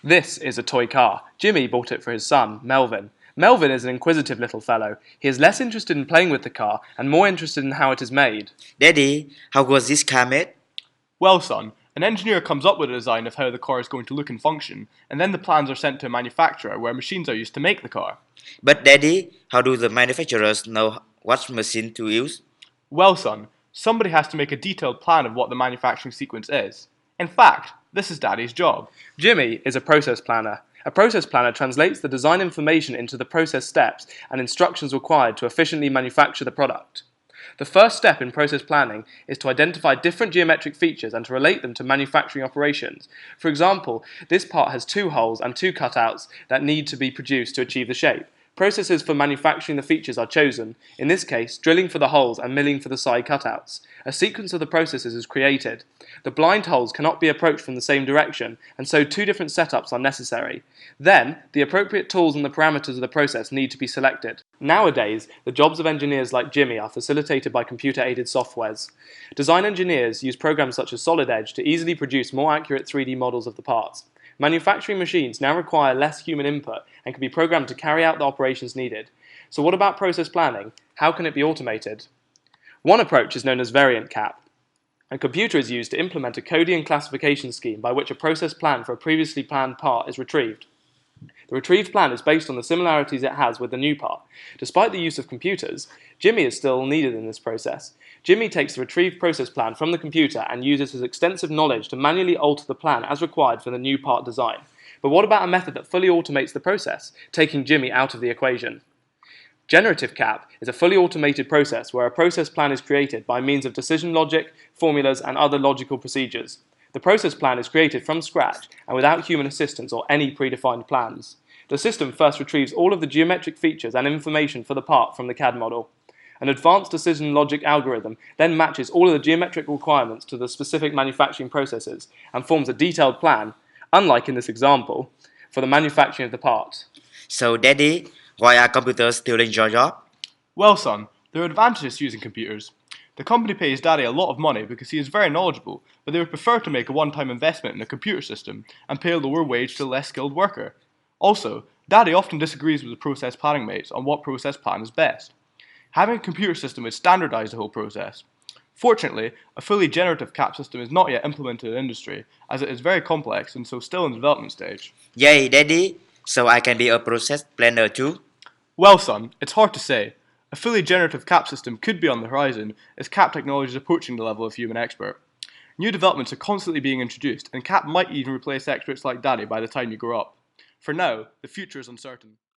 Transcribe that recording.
This is a toy car. Jimmy bought it for his son, Melvin. Melvin is an inquisitive little fellow. He is less interested in playing with the car and more interested in how it is made. Daddy, how was this car made? Well, son, an engineer comes up with a design of how the car is going to look and function, and then the plans are sent to a manufacturer where machines are used to make the car. But Daddy, how do the manufacturers know what machine to use? Well, son, somebody has to make a detailed plan of what the manufacturing sequence is. In fact, this is Daddy's job. Jimmy is a process planner. A process planner translates the design information into the process steps and instructions required to efficiently manufacture the product. The first step in process planning is to identify different geometric features and to relate them to manufacturing operations. For example, this part has 2 holes and 2 cutouts that need to be produced to achieve the shape. Processes for manufacturing the features are chosen, in this case drilling for the holes and milling for the side cutouts. A sequence of the processes is created. The blind holes cannot be approached from the same direction, and so 2 different setups are necessary. Then, the appropriate tools and the parameters of the process need to be selected. Nowadays, the jobs of engineers like Jimmy are facilitated by computer-aided softwares. Design engineers use programs such as Solid Edge to easily produce more accurate 3D models of the parts. Manufacturing machines now require less human input and can be programmed to carry out the operations needed. So what about process planning? How can it be automated? One approach is known as variant CAPP. A computer is used to implement a coding and classification scheme by which a process plan for a previously planned part is retrieved. The retrieved plan is based on the similarities it has with the new part. Despite the use of computers, Jimmy is still needed in this process. Jimmy takes the retrieved process plan from the computer and uses his extensive knowledge to manually alter the plan as required for the new part design. But what about a method that fully automates the process, taking Jimmy out of the equation? Generative CAPP is a fully automated process where a process plan is created by means of decision logic, formulas, and other logical procedures. The process plan is created from scratch and without human assistance or any predefined plans. The system first retrieves all of the geometric features and information for the part from the CAD model. An advanced decision logic algorithm then matches all of the geometric requirements to the specific manufacturing processes and forms a detailed plan, unlike in this example, for the manufacturing of the part. So Daddy, why are computers stealing your job? Well, son, there are advantages to using computers. The company pays Daddy a lot of money because he is very knowledgeable, but they would prefer to make a one-time investment in a computer system and pay a lower wage to a less skilled worker. Also, Daddy often disagrees with the process planning mates on what process plan is best. Having a computer system would standardize the whole process. Fortunately, a fully generative CAPP system is not yet implemented in industry, as it is very complex and so still in the development stage. Yay, Daddy! So I can be a process planner too? Well, son, it's hard to say. A fully generative CAPP system could be on the horizon, as CAPP technology is approaching the level of human expert. New developments are constantly being introduced, and CAPP might even replace experts like Daddy by the time you grow up. For now, the future is uncertain.